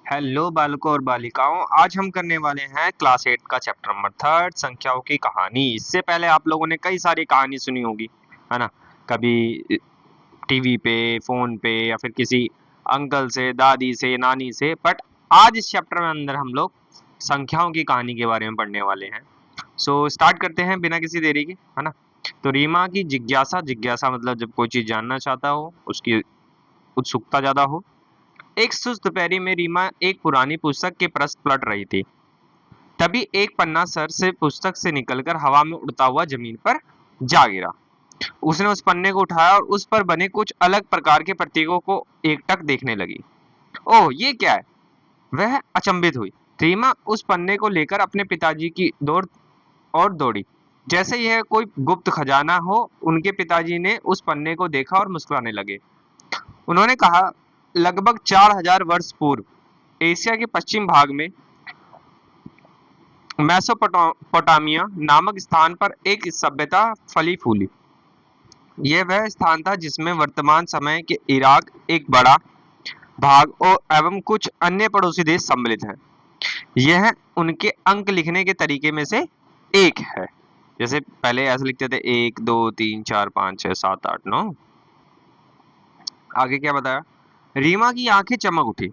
Hello बालकों और बालिकाओं, आज हम करने वाले हैं क्लास 8 का चैप्टर नंबर 3 संख्याओं की कहानी। इससे पहले आप लोगों ने कई सारी कहानी सुनी होगी, है ना? कभी टीवी पे, फोन पे या फिर किसी अंकल से, दादी से, नानी से। बट आज इस चैप्टर में अंदर हम लोग संख्याओं की कहानी के बारे में पढ़ने वाले हैं। सो स्टार्ट करते हैं बिना किसी देरी के, है ना? तो रीमा की जिज्ञासा, जिज्ञासा मतलब जब कोई चीज जानना चाहता हो, उसकी उत्सुकता ज्यादा हो। एक सुस्त दोपहरी में रीमा एक पुरानी पुस्तक के पृष्ठ पलट रही थी। तभी एक पन्ना सर से पुस्तक से निकलकर हवा में उड़ता हुआ जमीन पर जा गिरा। उसने उस पन्ने को उठाया और उस पर बने कुछ अलग प्रकार के प्रतीकों को एकटक देखने लगी। ओह, ये क्या है? वह अचंभित हुई। रीमा उस पन्ने को लेकर अपने पिताजी की और दौड़ी। जैसे यह कोई गुप्त खजाना हो, उनके पिताजी ने उस पन्ने को देखा और मुस्कुराने लगे। उन्होंने कहा, लगभग 4000 वर्ष पूर्व एशिया के पश्चिम भाग में मेसोपोटामिया नामक स्थान पर एक सभ्यता फली फूली। यह वह स्थान था जिसमें वर्तमान समय के इराक एक बड़ा भाग और एवं कुछ अन्य पड़ोसी देश सम्मिलित हैं। यह उनके अंक लिखने के तरीके में से एक है। जैसे पहले ऐसे लिखते थे 1 2 3 4 5 6 7 8 9। आगे क्या बताया? रीमा की आंखें चमक उठी।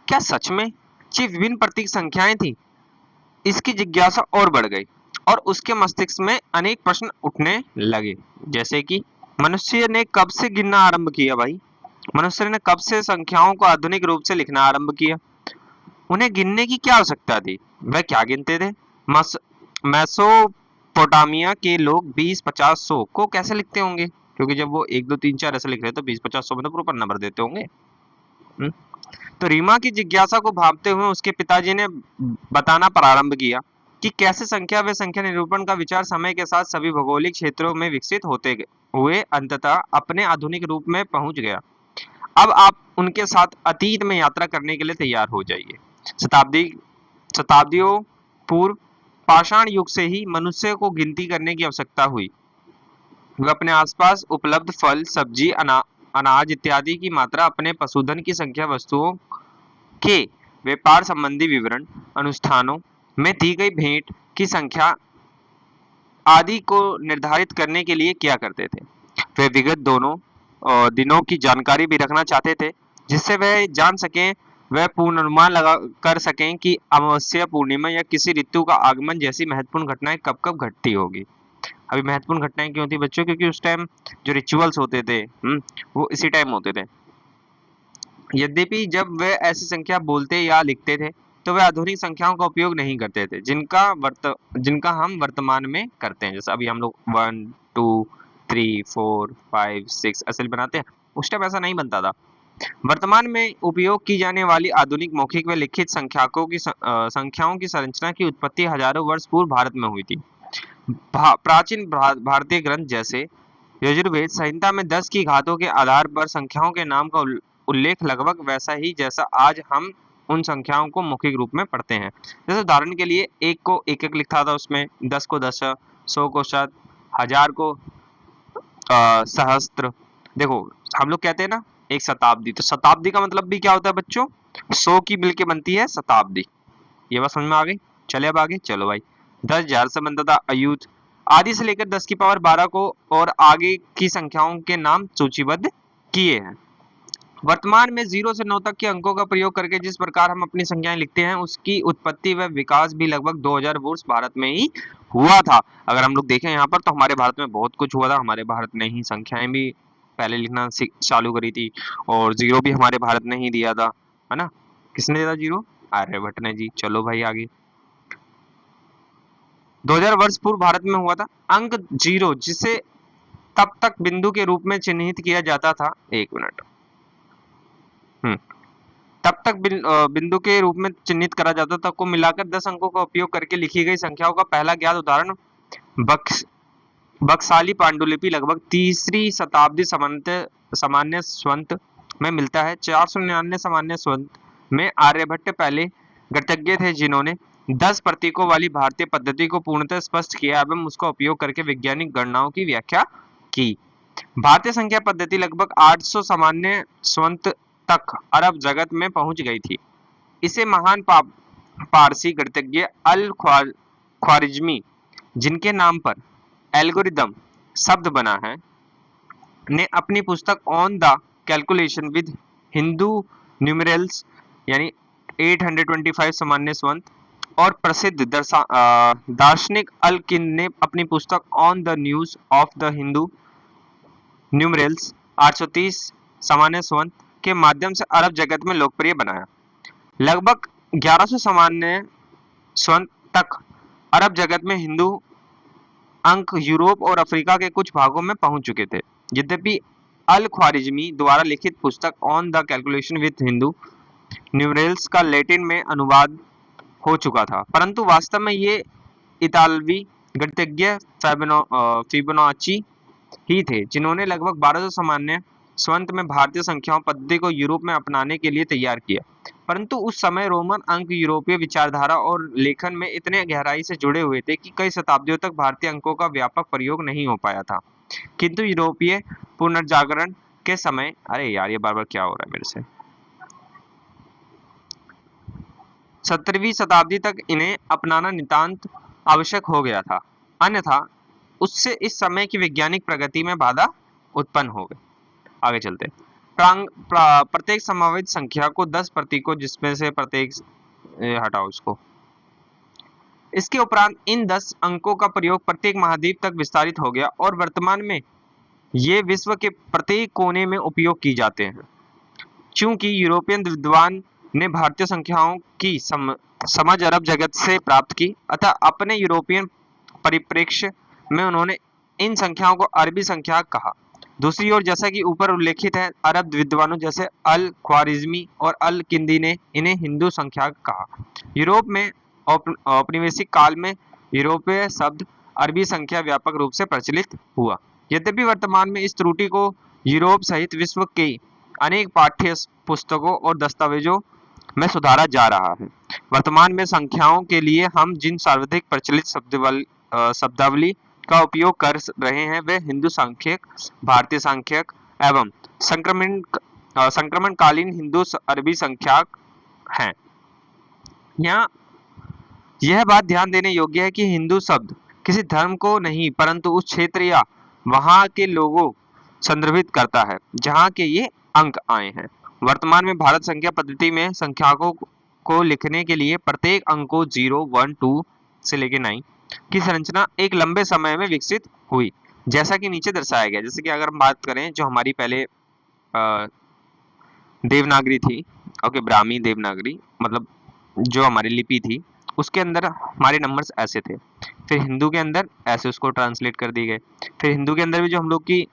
क्या सच में ये विभिन्न प्रतीक संख्याएं थी? इसकी जिज्ञासा और बढ़ गई और उसके मस्तिष्क में अनेक प्रश्न उठने लगे। जैसे कि मनुष्य ने कब से गिनना आरंभ किया भाई? मनुष्य ने कब से संख्याओं को आधुनिक रूप से लिखना आरंभ किया? उन्हें गिनने की क्या आवश्यकता थी? वह क्या गिनते थे? मेसोपोटामिया के लोग 20 50 100 को कैसे लिखते होंगे? क्योंकि जब वो 1 2 3 4 ऐसे लिख रहे तो 20 50 100 में तो प्रॉपर नंबर देते होंगे। हम्म? तो रीमा की जिज्ञासा को भांपते हुए उसके पिताजी ने बताना प्रारंभ किया कि कैसे संख्या व संख्या निरूपण का विचार समय के साथ सभी भौगोलिक क्षेत्रों में विकसित होते हुए अंततः अपने आधुनिक रूप में पहुंच गया। अब आप उनके साथ अतीत में यात्रा करने के लिए तैयार हो जाइए। शताब्दी शताब्दियों पूर्व पाषाण युग से ही मनुष्य को गिनती करने की आवश्यकता हुई। वह अपने आसपास उपलब्ध फल, सब्जी, अनाज इत्यादि की मात्रा, अपने पशुधन की संख्या, वस्तुओं के व्यापार संबंधी विवरण, अनुष्ठानों में दी गई भेंट की संख्या आदि को निर्धारित करने के लिए क्या करते थे। वे विगत दोनों दिनों की जानकारी भी रखना चाहते थे, जिससे वह जान सकें, वह पूर्वानुमान लगा कर सकें कि अमावस्या, पूर्णिमा या किसी ऋतु का आगमन जैसी महत्वपूर्ण घटनाएं कब कब घटती होगी। अभी महत्वपूर्ण घटनाएं क्यों थी बच्चों? क्योंकि उस टाइम जो रिचुअल्स होते थे, वो इसी टाइम होते थे। यद्यपि जब वे ऐसी संख्या बोलते या लिखते थे, तो वे आधुनिक संख्याओं का उपयोग नहीं करते थे, जिनका हम वर्तमान में करते हैं। जैसे अभी हम लोग 1 2 3 4 5 6 ऐसे बनाते हैं। उस टाइम ऐसा नहीं बनता था। वर्तमान में उपयोग की जाने वाली आधुनिक मौखिक व लिखित संख्याओं की संरचना की उत्पत्ति हजारों वर्ष पूर्व भारत में हुई थी। प्राचीन भारतीय ग्रंथ जैसे यजुर्वेद संहिता में 10 की घातों के आधार पर संख्याओं के नाम का उल्लेख लगभग वैसा ही जैसा आज हम उन संख्याओं को मौखिक रूप में पढ़ते हैं। जैसे उदाहरण के लिए, एक को एक एक लिखा था, उसमें 10 को 10, 100 को 100, 1000 को सहस्त्र। देखो, हम लोग कहते हैं ना एक शताब्दी, तो शताब्दी का मतलब भी क्या होता है बच्चों? 100 की मिलके बनती है शताब्दी। ये बात समझ में आ गई? चले अब आगे चलो भाई। 10,000 से बनता था अयुत। आदि से लेकर 10 की पावर 12 को और आगे की संख्याओं के नाम सूचीबद्ध किए हैं। वर्तमान में 0 से 9 तक के अंकों का प्रयोग करके जिस प्रकार हम अपनी संख्याएं लिखते हैं, उसकी उत्पत्ति व विकास भी लगभग 2000 वर्ष भारत में ही हुआ था। अगर हम लोग देखें यहाँ पर, तो हमारे भारत में बहुत कुछ हुआ था। हमारे भारत ने ही संख्याएं भी पहले लिखना चालू करी थी, और जीरो भी हमारे भारत ने ही दिया था, है ना? किसने दिया था जीरो? आर्यभट्ट ने जी। चलो भाई आगे। 2000 वर्ष पूर्व भारत में हुआ था। अंक जीरो, जिसे तब तक बिंदु के रूप में चिन्हित किया जाता था। एक मिनट। तब तक बिंदु के रूप में चिन्हित करा जाता था, को मिलाकर 10 अंकों का उपयोग करके लिखी गई संख्याओं का पहला ज्ञात उदाहरण बक्साली पांडुलिपि लगभग तीसरी शताब्दी सामान्य स्वंत में मिलता है। 499 सामान्य स्वंत में आर्यभट्ट पहले गणितज्ञ थे, जिन्होंने 10 प्रतीकों वाली भारतीय पद्धति को पूर्णतः स्पष्ट किया एवं उसका उपयोग करके वैज्ञानिक गणनाओं की व्याख्या की। भारतीय संख्या पद्धति लगभग 800 सामान्य स्वंत तक अरब जगत में पहुंच गई थी। इसे महान पारसी गणितज्ञ अल ख्वारिज्मी, जिनके नाम पर एल्गोरिदम शब्द बना है, ने अपनी पुस्तक on the calculation with Hindu numerals यानी 825 सामान्य स्वंत और प्रसिद्ध दार्शनिक अल किंद ने अपनी पुस्तक on the news of the Hindu numerals 830 सामान्य स्वंत के माध्यम से अरब जगत में लोकप्रिय बनाया। लगभग 1100 सामान्य स्वंत तक अरब जगत में हिंदू अंक यूरोप और अफ्रीका के कुछ भागों में पहुंच चुके थे। यद्यपि अल ख्वारिज्मी द्वारा लिखित पुस्तक on the calculation with Hindu numerals का लैटिन में अनुवाद हो चुका था, परंतु वास्तव में ये इतालवी गणितज्ञ फिबोनाची ही थे जिन्होंने लगभग 1200 सामान्य स्वंत में भारतीय संख्याओं पद्धति को यूरोप में अपनाने के लिए तैयार किया। परंतु उस समय रोमन अंक यूरोपीय विचारधारा और लेखन में इतने गहराई से जुड़े हुए थे कि कई शताब्दियों तक भारतीय अंकों का व्यापक प्रयोग नहीं हो पाया था। किंतु यूरोपीय पुनर्जागरण के समय, अरे यार ये बार बार क्या हो रहा है मेरे से, 17वीं शताब्दी तक इन्हें अपनाना नितांत आवश्यक हो गया था, अन्यथा उससे इस समय की वैज्ञानिक प्रगति में बाधा उत्पन्न हो गई। आगे चलते प्रत्येक संभावित संख्या को 10 प्रतीकों जिसमें से प्रत्येक हटाओ इसको, इसके उपरांत इन 10 अंकों का प्रयोग प्रत्येक महाद्वीप तक विस्तारित हो गया और वर्तमान में ये विश्व के प्रत्येक कोने में उपयोग की जाते हैं। चूंकि यूरोपियन विद्वान ने भारतीय संख्याओं की समझ अरब जगत से प्राप्त की, अतः अपने यूरोपियन परिप्रेक्ष्य में उन्होंने इन संख्याओं को अरबी संख्या कहा। दूसरी ओर, जैसा कि ऊपर उल्लेखित है, अरब विद्वानों जैसे अल ख्वारिज्मी और अल किंदी ने इन्हें हिंदू संख्या कहा। यूरोप में औपनिवेशिक काल में यूरोपीय शब्द अरबी संख्या व्यापक रूप से प्रचलित हुआ। यद्यपि वर्तमान में इस त्रुटि को यूरोप सहित विश्व के अनेक पाठ्य पुस्तकों और दस्तावेजों में सुधारा जा रहा है। वर्तमान में संख्याओं के लिए हम जिन सर्वाधिक प्रचलित शब्दावली का उपयोग कर रहे हैं वे हिंदू सांख्यिक, भारतीय सांख्यिक एवं संक्रमणकालीन हिंदू अरबी संख्याक हैं। यहाँ यह बात ध्यान देने योग्य है कि हिंदू शब्द किसी धर्म को नहीं परंतु उस क्षेत्र या वहां के लोगों संदर्भित करता है जहां के ये अंक आए हैं। वर्तमान में भारत संख्या पद्धति में संख्याकों को लिखने के लिए प्रत्येक अंक को 0, 1, 2 से लेकर 9 की संरचना एक लंबे समय में विकसित हुई, जैसा कि नीचे दर्शाया गया। जैसे कि अगर हम बात करें जो हमारी पहले देवनागरी थी, ओके, ब्राह्मी देवनागरी मतलब जो हमारी लिपि थी, उसके अंदर हमारे नंबर्स ऐसे थे। फिर हिंदू के अंदर ऐसे उसको ट्रांसलेट कर दिए गए। फिर हिंदू के अंदर भी जो हम लोग की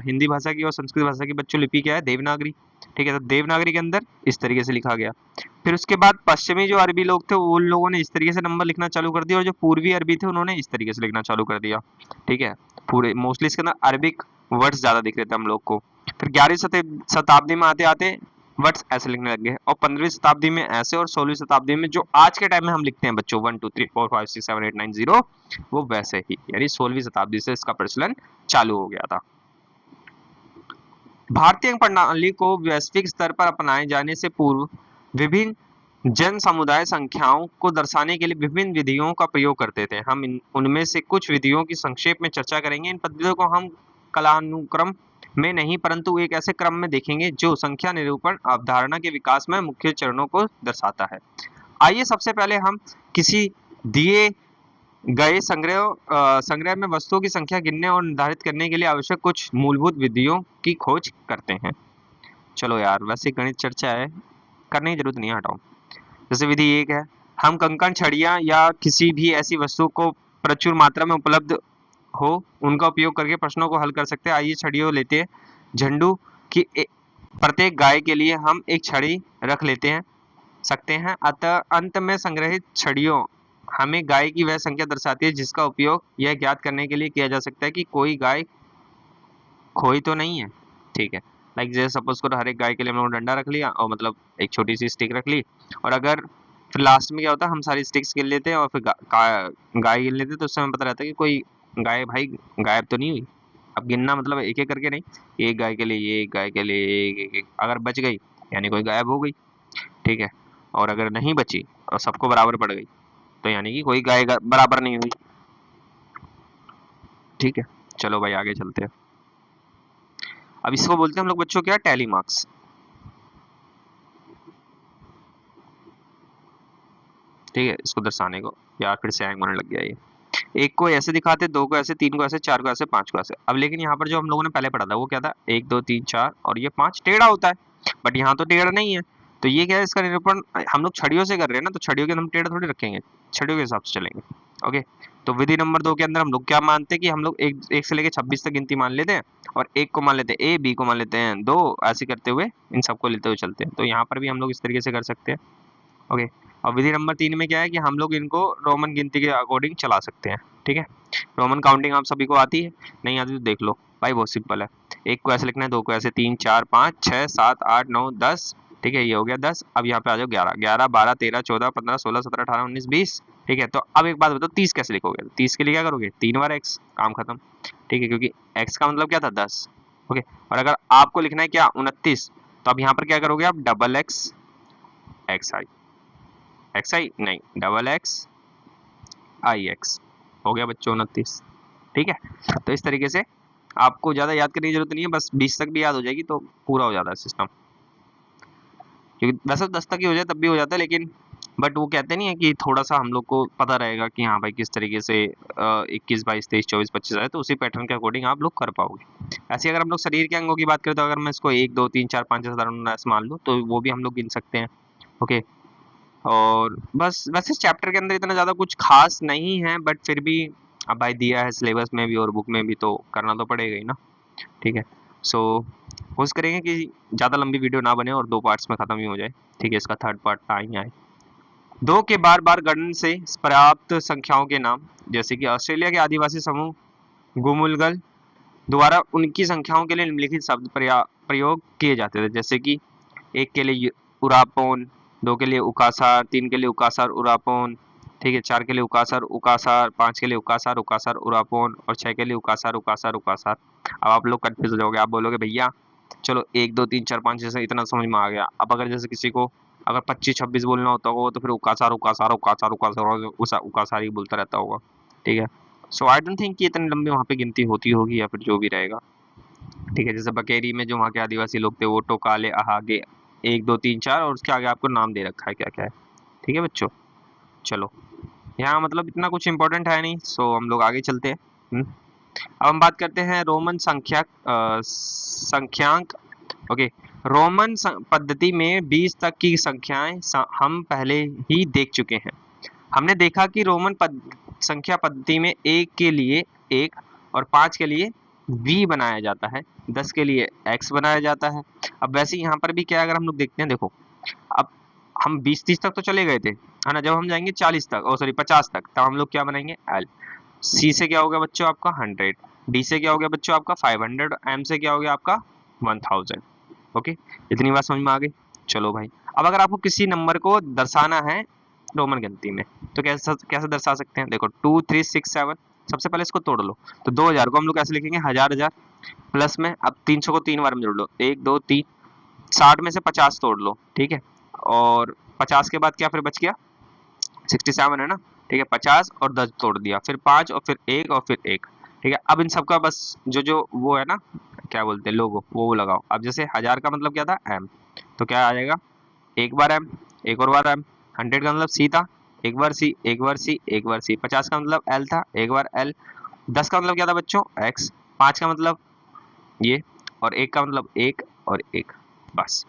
हिंदी भाषा की और संस्कृत भाषा की बच्चों लिपि क्या है, देवनागरी, ठीक है। तो देवनागरी के अंदर इस तरीके से लिखा गया। फिर उसके बाद पश्चिमी जो अरबी लोग थे उन लोगों ने इस तरीके से नंबर लिखना चालू कर दिया और जो पूर्वी अरबी थे उन्होंने इस तरीके से लिखना चालू कर दिया, ठीक है। पूरे मोस्टली इसके अंदर अरबिक वर्ड्स ज्यादा दिख रहे थे हम लोग को। फिर 11वीं शताब्दी में आते आते वर्ड्स ऐसे लिखने लग गए और 15वीं शताब्दी में ऐसे और 16वीं शताब्दी में जो आज के टाइम में हम लिखते हैं बच्चों 1 2 3 4 5 6 7 8 9 0 वो वैसे ही, यानी 16वीं शताब्दी से इसका प्रचलन चालू हो गया था। भारतीय प्रणाली को वैश्विक स्तर पर अपनाए जाने से पूर्व विभिन्न जन समुदाय संख्याओं को दर्शाने के लिए विभिन्न विधियों का प्रयोग करते थे। हम उनमें से कुछ विधियों की संक्षेप में चर्चा करेंगे। इन पद्धतियों को हम कालानुक्रम में नहीं परंतु एक ऐसे क्रम में देखेंगे जो संख्या निरूपण अवधारणा के विकास में मुख्य चरणों को दर्शाता है। आइए सबसे पहले हम किसी दिए गए संग्रह में वस्तुओं की संख्या गिनने और निर्धारित करने के लिए आवश्यक कुछ मूलभूत विधियों की खोज करते हैं। चलो यार, वैसे गणित चर्चा है, करने की जरूरत नहीं है, हटाओ। जैसे विधि 1 है, हम कंकड़, छड़ियां या किसी भी ऐसी वस्तु को प्रचुर मात्रा में उपलब्ध हो उनका उपयोग करके प्रश्नों को हल कर सकते हैं। आइए छड़ियों लेते हैं। झंडू की प्रत्येक गाय के लिए हम एक छड़ी रख लेते हैं सकते हैं। अतः अंत में संग्रहित छड़ियों हमें गाय की वह संख्या दर्शाती है जिसका उपयोग यह ज्ञात करने के लिए किया जा सकता है कि कोई गाय खोई तो नहीं है, ठीक है। लाइक जैसे सपोज करो हर एक गाय के लिए हम लोग डंडा रख लिया और मतलब एक छोटी सी स्टिक रख ली और अगर फिर लास्ट में क्या होता है हम सारी स्टिक्स गिन लेते हैं और फिर गाय गिन लेते हैं तो उससे हमें पता रहता है कि कोई गाय भाई गायब तो नहीं हुई। अब गिनना मतलब एक एक करके नहीं, एक गाय के लिए एक गाय के लिए एक, अगर बच गई यानी कोई गायब हो गई, ठीक है। और अगर नहीं बची और सबको बराबर पड़ गई तो यानी कि कोई गाय बराबर नहीं हुई। ठीक है, चलो भाई आगे चलते हैं। अब इसको बोलते हैं हम लोग बच्चों क्या, टैली मार्क्स। ठीक है, इसको दर्शाने को, यार फिर से हैंग होने लग गया ये। एक को ऐसे दिखाते, दो को ऐसे, तीन को ऐसे, चार को ऐसे, पांच को ऐसे। अब लेकिन यहाँ पर जो हम लोगों ने पहले पढ़ा था वो क्या था, एक दो तीन चार और ये पांच टेढ़ा होता है, बट यहाँ तो टेढ़ा नहीं है। तो ये क्या है, इसका निरूपण हम लोग छड़ियों से कर रहे हैं ना, तो छड़ियों के हम टेढ़ा थोड़ी रखेंगे, छड़ियों के हिसाब से चलेंगे। ओके, तो विधि नंबर 2 के अंदर हम लोग क्या मानते हैं कि हम लोग एक एक से लेके 26 तक गिनती मान लेते हैं, और एक को मान लेते हैं ए, बी को मान लेते हैं दो, ऐसे करते हुए इन सबको लेते हुए चलते हैं। तो यहाँ पर भी हम लोग इस तरीके से कर सकते हैं। ओके, और विधि नंबर 3 में क्या है कि हम लोग इनको रोमन गिनती के अकॉर्डिंग चला सकते हैं। ठीक है, रोमन काउंटिंग आप सभी को आती है, नहीं आती तो देख लो भाई, बहुत सिंपल है। एक को ऐसे लिखना है, दो को ऐसे, तीन चार पाँच छः सात आठ नौ दस। ठीक है, ये हो गया 10। अब यहाँ पे आ जाओ 11, 11 12 13 14 15 16 17 18 19 20। ठीक है, तो अब एक बात बताओ, 30 कैसे लिखोगे? 30 के लिए क्या करोगे, 3 बार x, काम खत्म। ठीक है, क्योंकि x का मतलब क्या था, 10। ओके, और अगर आपको लिखना है क्या, 29, तो अब यहाँ पर क्या करोगे आप, डबल एक्स, एक्स आई, एक्स आई नहीं, डबल एक्स आई एक्स, हो गया बच्चों 29। ठीक है, तो इस तरीके से आपको ज़्यादा याद करने की जरूरत नहीं है, बस 20 तक भी याद हो जाएगी तो पूरा हो जाता है सिस्टम। क्योंकि वैसे तो 10 तक ही हो जाए तब भी हो जाता है, लेकिन बट वो कहते नहीं है कि थोड़ा सा हम लोग को पता रहेगा कि हाँ भाई किस तरीके से 21 22 23 24 25 आए, तो उसी पैटर्न के अकॉर्डिंग आप लोग कर पाओगे। ऐसे अगर हम लोग शरीर के अंगों की बात करें, तो अगर मैं इसको 1 2 3 4 5 साधारण मान लूँ तो वो भी हम लोग गिन सकते हैं। ओके, और बस वैसे चैप्टर के अंदर इतना ज़्यादा कुछ खास नहीं है, बट फिर भी अब भाई दिया है सिलेबस में भी और बुक में भी, तो करना तो पड़ेगा ही ना। ठीक है, सो कोशिश करेंगे कि ज़्यादा लंबी वीडियो ना बने और 2 पार्ट्स में ख़त्म ही हो जाए। ठीक है, इसका थर्ड पार्ट ना ही आए। दो के बार बार गणन से पर्याप्त संख्याओं के नाम, जैसे कि ऑस्ट्रेलिया के आदिवासी समूह गुमुलगल द्वारा उनकी संख्याओं के लिए निम्नलिखित शब्द प्रयोग किए जाते थे, जैसे कि एक के लिए उरापोन, दो के लिए उकासार, तीन के लिए उकासार उरापोन, ठीक है, चार के लिए उकासार उकासार, पांच के लिए उकासार उकासार उरापोन, और छह के लिए उकासार उकासार उकासार। अब आप लोग कंफ्यूज हो जाओगे, आप बोलोगे भैया चलो एक दो तीन चार पाँच जैसे इतना समझ में आ गया, अब अगर जैसे किसी को अगर 25 26 बोलना होता होगा तो फिर उकासार उकासार उकासार उकासार उकासार ही बोलता रहता होगा। ठीक है, सो आई डोंट थिंक कि इतनी लंबी वहाँ पे गिनती होती होगी या फिर जो भी रहेगा। ठीक है, जैसे बकेरी में जो वहाँ के आदिवासी लोग थे वो टोकाले अहागे 1 2 3 4 और उसके आगे आपको नाम दे रखा है क्या क्या है। ठीक है बच्चों, चलो यहाँ मतलब इतना कुछ इंपॉर्टेंट है नहीं, सो हम लोग आगे चलते हैं। अब हम बात करते हैं रोमन संख्यांक। ओके, रोमन पद्धति में 20 तक की संख्याएं हम पहले ही देख चुके हैं। हमने देखा कि रोमन संख्या पद्धति में 1 के लिए 1 और 5 के लिए v बनाया जाता है, 10 के लिए x बनाया जाता है। अब वैसे यहाँ पर भी क्या, अगर हम लोग देखते हैं, देखो अब हम 20 30 तक तो चले गए थे, है ना, जब हम जाएंगे 40 तक, ओ सॉरी 50 तक, तब हम लोग क्या बनाएंगे, l। c से क्या हो गया बच्चों आपका 100, d से क्या हो गया बच्चों आपका 500, m से क्या हो गया आपका 1000। ओके, इतनी बात समझ में आ गई। चलो भाई, अब अगर आपको किसी नंबर को दर्शाना है रोमन गिनती में, तो कैसे कैसे दर्शा सकते हैं, देखो 2 3 6 7, सबसे पहले इसको तोड़ लो। तो 2000 को हम लोग कैसे लिखेंगे, हजार हजार, प्लस में अब 300 को 3 बार में जोड़ लो, 1 2 3, 60 में से 50 तोड़ लो। ठीक है, और 50 के बाद क्या फिर बच गया, 67 है ना। ठीक है, 50 और 10 तोड़ दिया, फिर 5 और फिर 1 और फिर 1। ठीक है, अब इन सबका बस जो जो वो है ना, क्या बोलते हैं लोगो, वो लगाओ। अब जैसे हजार का मतलब क्या था, m, तो क्या आ जाएगा, एक बार m, एक और बार m। 100 का मतलब c था, एक बार c, एक बार c, एक बार c। 50 का मतलब l था, एक बार l। 10 का मतलब क्या था बच्चों, x। 5 का मतलब ये, और 1 का मतलब 1 और 1। बस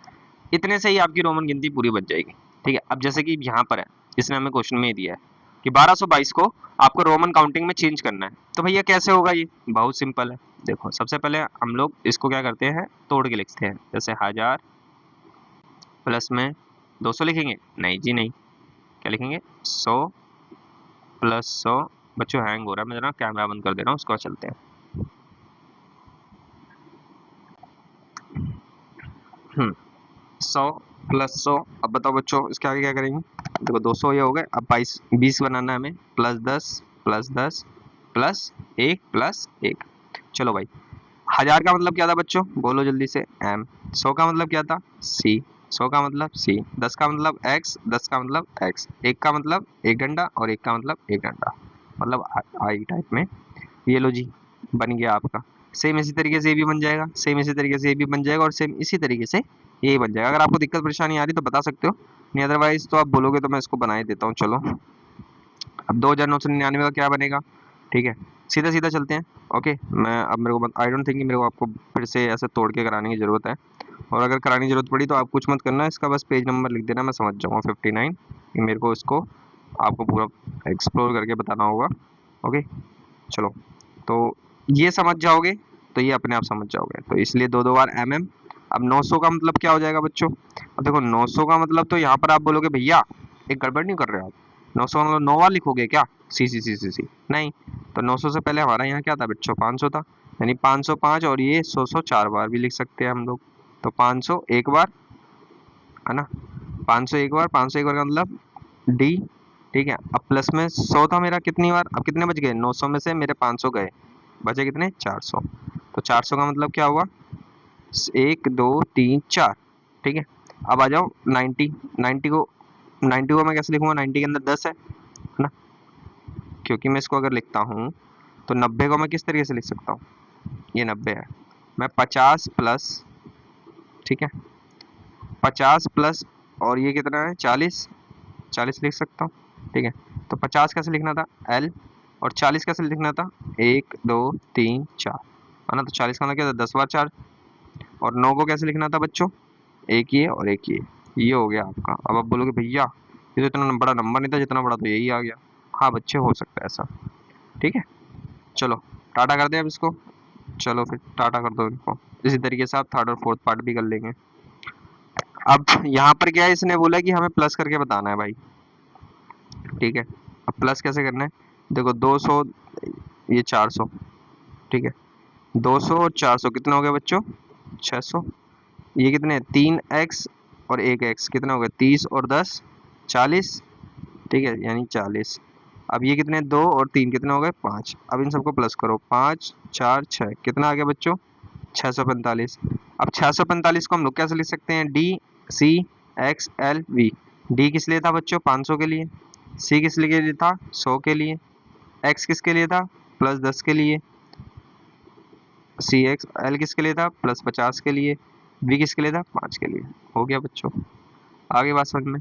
इतने से ही आपकी रोमन गिनती पूरी बच जाएगी। ठीक है, अब जैसे कि यहाँ पर है, इसने हमें क्वेश्चन में दिया है कि 1222 को आपको रोमन काउंटिंग में चेंज करना है, तो भैया कैसे होगा, ये बहुत सिंपल है। देखो सबसे पहले हम लोग इसको क्या करते हैं, तोड़ के लिखते हैं, जैसे 1000 प्लस में 200 लिखेंगे, नहीं जी नहीं, क्या लिखेंगे, 100 प्लस 100। बच्चों हैंग हो रहा है, मैं जरा कैमरा बंद कर दे रहा हूँ, उसके बाद चलते हैं। 100 प्लस 100, अब बताओ बच्चों इसके आगे क्या करेंगे, देखो 200 ये हो गए, अब 22 20 बनाना है हमें, प्लस 10 प्लस 10 प्लस 1 प्लस 1। चलो भाई, हजार का मतलब क्या था बच्चों, बोलो जल्दी से, m। 100 का मतलब क्या था, c। 100 का मतलब सी, 10 का मतलब x, 10 का मतलब x, 1 का मतलब 1 डंडा और 1 का मतलब 1 डंडा, मतलब आई टाइप में। ये लो जी, बन गया आपका। सेम इसी तरीके से ये भी बन जाएगा, सेम इसी तरीके से ये भी बन जाएगा और सेम इसी तरीके से ये बन जाएगा। अगर आपको दिक्कत परेशानी आ रही तो बता सकते हो, नहीं अदरवाइज तो आप बोलोगे तो मैं इसको बना ही देता हूँ। चलो अब 2999 का क्या बनेगा, ठीक है, सीधा सीधा चलते हैं। ओके, मैं अब मेरे को आई डोंट थिंक मेरे को आपको फिर से ऐसे तोड़ के कराने की ज़रूरत है, और अगर कराने की ज़रूरत पड़ी तो आप कुछ मत करना, इसका बस पेज नंबर लिख देना, मैं समझ जाऊँगा 59, कि मेरे को इसको आपको पूरा एक्सप्लोर करके बताना होगा। ओके चलो, तो ये समझ जाओगे तो ये अपने आप समझ जाओगे, तो इसलिए दो दो बार mm। अब 900 का मतलब क्या हो जाएगा बच्चों, अब देखो 900 का मतलब तो यहाँ पर आप बोलोगे भैया एक गड़बड़ नहीं कर रहे आप, 900 का मतलब 9 बार लिखोगे क्या, सी नहीं, तो 900 से पहले हमारा यहाँ क्या था बच्चों, 500 था, यानी 505 और ये 100 4 बार भी लिख सकते हैं हम लोग, तो 500 एक बार है ना, 500 एक बार, 500 एक बार का मतलब डी, ठीक है। अब प्लस में 100 था मेरा कितनी बार, अब कितने बच गए, 900 में से मेरे 500 गए, बचे कितने 400, तो 400 का मतलब क्या हुआ, 1 2 3 4, ठीक है। अब आ जाओ 90, 90 को मैं कैसे लिखूंगा, 90 के अंदर 10 है ना, क्योंकि मैं इसको अगर लिखता हूँ तो 90 को मैं किस तरीके से लिख सकता हूँ, ये 90 है, मैं 50 प्लस, ठीक है, 50 प्लस और ये कितना है 40, 40 लिख सकता हूँ, ठीक है। तो 50 कैसे लिखना था L, और 40 कैसे लिखना था 1 2 3 4, है ना, तो 40 का मतलब क्या था 10 बार 4, और 9 को कैसे लिखना था बच्चों, एक ये और एक ये हो गया आपका। अब आप बोलोगे भैया ये तो इतना बड़ा नंबर नहीं था, जितना बड़ा तो यही आ गया, हाँ बच्चे हो सकता है ऐसा, ठीक है। चलो टाटा कर दें अब इसको, चलो फिर टाटा कर दो इनको, इसी तरीके से आप थर्ड और फोर्थ पार्ट भी कर लेंगे। अब यहाँ पर क्या है, इसने बोला कि हमें प्लस करके बताना है भाई, ठीक है। अब प्लस कैसे करना है, देखो 200 ये 400, ठीक है, 200 और 400 कितना हो गया बच्चों 600, ये कितने 3x और 1x कितना हो गया 30 और 10 40, ठीक है, यानी 40। अब ये कितने 2 और 3 कितने हो गए 5, अब इन सबको प्लस करो 5 4 6 कितना आ गया बच्चों 645। अब 645 को हम लोग कैसे लिख सकते हैं, D C X L V, D किस लिए था बच्चों 500 के लिए, सी किस लिए था 100 के लिए, एक्स किसके लिए था प्लस 10 के लिए, सी एक्स एल किसके लिए था प्लस 50 के लिए, वी किसके लिए था 5 के लिए। हो गया बच्चों, आगे बात समझ में,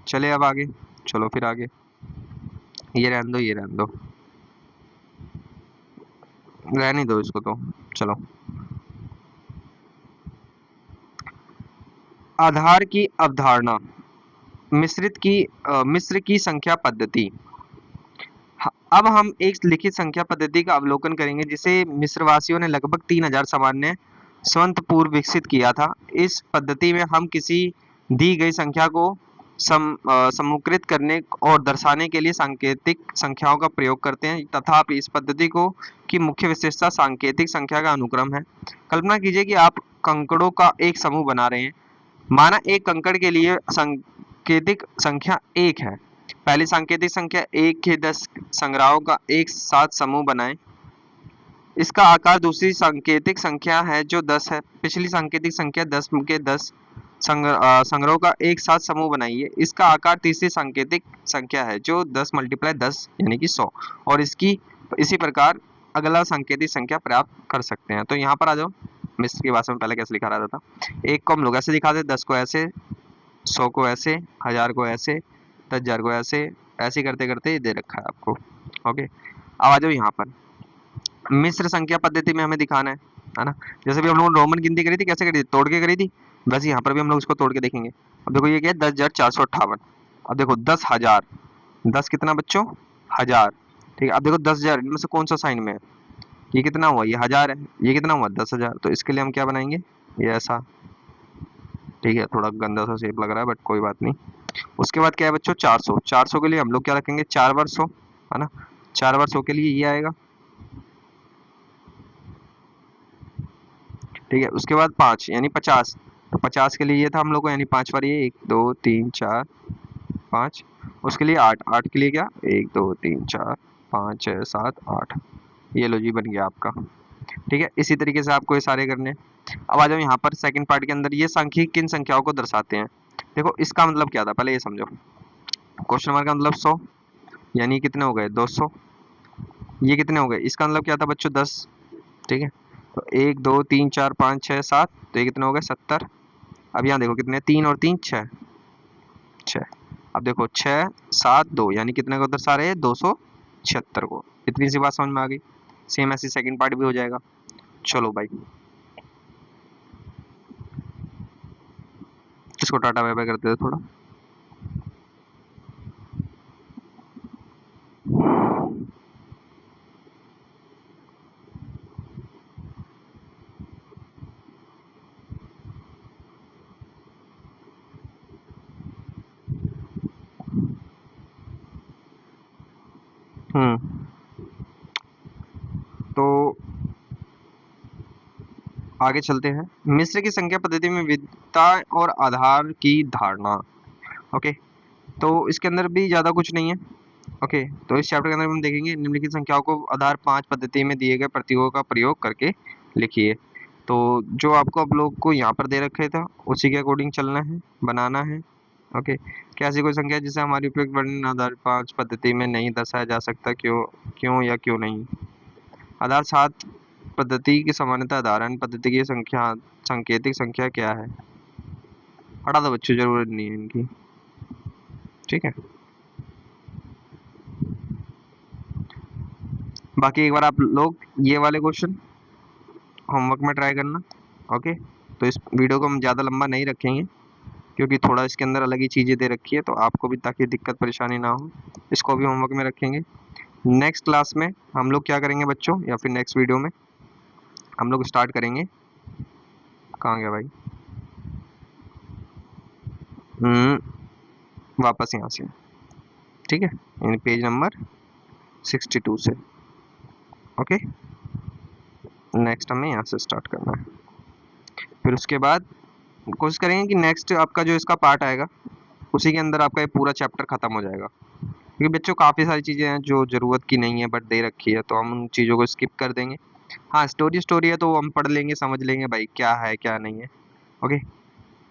चले अब आगे, चलो फिर आगे, ये रहने दो ये रहने दो, रहने दो इसको तो, चलो आधार की अवधारणा, मिस्र की संख्या पद्धति। अब हम एक लिखित संख्या पद्धति का अवलोकन करेंगे जिसे मिस्रवासियों ने लगभग 3000 सामान्य स्वंत पूर्व विकसित किया था। इस पद्धति में हम किसी दी गई संख्या को समूकृत करने और दर्शाने के लिए सांकेतिक संख्याओं का प्रयोग करते हैं, तथा इस पद्धति को की मुख्य विशेषता सांकेतिक संख्या का अनुक्रम है। कल्पना कीजिए कि आप कंकड़ों का एक समूह बना रहे हैं, माना एक कंकड़ के लिए सांकेतिक संख्या 1 है, पहली सांकेतिक संख्या 1 के 10 संग्रहों का एक साथ समूह बनाएं, इसका आकार दूसरी सांकेतिक संख्या है जो 10 है, पिछली सांकेतिक संख्या 10 के 10 संग्रहों का एक साथ समूह बनाइए, इसका आकार तीसरी सांकेतिक संख्या है जो 10 × 10 यानी कि 100, और इसकी इसी प्रकार अगला सांकेतिक संख्या प्राप्त कर सकते हैं। तो यहाँ पर आ जाओ, मिस्र की भाषा में पहले कैसे लिखा रहता था, एक को हम लोग ऐसे दिखाते, 10 को ऐसे, 100 को ऐसे, 1000 को ऐसे, 10,000 को ऐसे, ऐसे करते करते ये दे रखा है आपको। ओके, अब आ जाओ यहाँ पर मिस्र संख्या पद्धति में हमें दिखाना है ना, जैसे भी हम लोगों ने रोमन गिनती करी थी कैसे करी थी, तोड़ के करी थी, वैसे यहाँ पर भी हम लोग इसको तोड़ के देखेंगे। अब देखो ये क्या है 10,458, अब देखो 10,000, 10 कितना बच्चों 1000, ठीक है। अब देखो 10,000 इनमें से कौन सा साइन में है, ये कितना हुआ ये 1000 है, ये कितना हुआ 10,000, तो इसके लिए हम क्या बनाएंगे ये ऐसा, ठीक है, थोड़ा गंदा सा शेप लग रहा है बट कोई बात नहीं। उसके बाद क्या है बच्चों 400, 400 के लिए हम लोग क्या रखेंगे 4 बार 100, है ना, 4 बार 100 के लिए ये आएगा, ठीक है। उसके बाद 5 यानी 50, तो 50 के लिए ये था हम लोग को, यानी 5 बार ये 1 2 3 4 5, उसके लिए 8, 8 के लिए क्या 1 2 3 4 5 6 7 8, ये लो जी बन गया आपका। ठीक है, इसी तरीके से आपको ये सारे करने हैं। अब आ जाओ यहाँ पर सेकंड पार्ट के अंदर, ये सांख्यिक किन संख्याओं को दर्शाते हैं। देखो इसका मतलब क्या था, पहले ये समझो। क्वेश्चन मार्क का मतलब 100, यानी कितने हो गए 200। ये कितने हो गए, इसका मतलब क्या था बच्चों 10। ठीक है, तो 1 2 3 4 5 6 7, तो ये कितने हो गए 70। अब यहाँ देखो कितने, 3 और 3 6, 6। अब देखो 6 7 2, यानी कितने को दर्शा रहे हैं 276 को। इतनी सी बात समझ में आ गई। सेम ऐसी सेकंड पार्ट भी हो जाएगा। चलो भाई, इसको टाटा बाय बाय करते थे थोड़ा। हम्म, तो आगे चलते हैं। मिस्र की संख्या पद्धति में विविधता और आधार की धारणा। ओके, तो इसके अंदर भी ज़्यादा कुछ नहीं है। ओके, तो इस चैप्टर के अंदर हम देखेंगे निम्नलिखित संख्याओं को आधार 5 पद्धति में दिए गए प्रतीकों का प्रयोग करके लिखिए। तो जो आपको आप लोग को यहाँ पर दे रखे था उसी के अकॉर्डिंग चलना है, बनाना है। ओके, क्या ऐसी कोई संख्या जिसे हमारी उपयुक्त वर्णन आधार 5 पद्धति में नहीं दर्शाया जा सकता, क्यों, क्यों या क्यों नहीं। आधार 7 पद्धति की सामान्यता आधारण पद्धति की संख्या सांकेतिक संख्या क्या है। पढ़ा दो बच्चों, जरूरत नहीं है इनकी। ठीक है, बाकी एक बार आप लोग ये वाले क्वेश्चन होमवर्क में ट्राई करना। ओके, तो इस वीडियो को हम ज़्यादा लंबा नहीं रखेंगे क्योंकि थोड़ा इसके अंदर अलग ही चीज़ें दे रखी है, तो आपको भी ताकि दिक्कत परेशानी ना हो, इसको भी होमवर्क में रखेंगे। नेक्स्ट क्लास में हम लोग क्या करेंगे बच्चों, या फिर नेक्स्ट वीडियो में हम लोग स्टार्ट करेंगे। कहाँ गया भाई, वापस यहाँ से। ठीक है, यानी पेज नंबर 62 से। ओके, नेक्स्ट हमें यहाँ से स्टार्ट करना है। फिर उसके बाद कोशिश करेंगे कि नेक्स्ट आपका जो इसका पार्ट आएगा उसी के अंदर आपका ये पूरा चैप्टर खत्म हो जाएगा, क्योंकि बच्चों काफ़ी सारी चीज़ें हैं जो ज़रूरत की नहीं है बट दे रखी है, तो हम उन चीज़ों को स्किप कर देंगे। हाँ, स्टोरी स्टोरी है तो हम पढ़ लेंगे, समझ लेंगे भाई क्या है क्या नहीं है। ओके,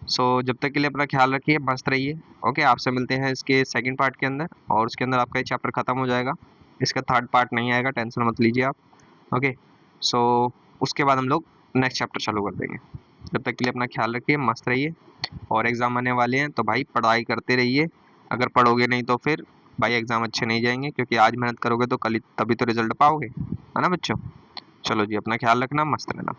सो जब तक के लिए अपना ख्याल रखिए, मस्त रहिए। ओके, आपसे मिलते हैं इसके सेकंड पार्ट के अंदर, और उसके अंदर आपका ये चैप्टर खत्म हो जाएगा। इसका थर्ड पार्ट नहीं आएगा, टेंशन मत लीजिए आप। ओके, सो उसके बाद हम लोग नेक्स्ट चैप्टर चालू कर देंगे। जब तक के लिए अपना ख्याल रखिए, मस्त रहिए। और एग्ज़ाम आने वाले हैं तो भाई पढ़ाई करते रहिए। अगर पढ़ोगे नहीं तो फिर भाई एग्ज़ाम अच्छे नहीं जाएंगे, क्योंकि आज मेहनत करोगे तो कल तभी तो रिजल्ट पाओगे, है ना बच्चों। चलो जी, अपना ख्याल रखना, मस्त रहना।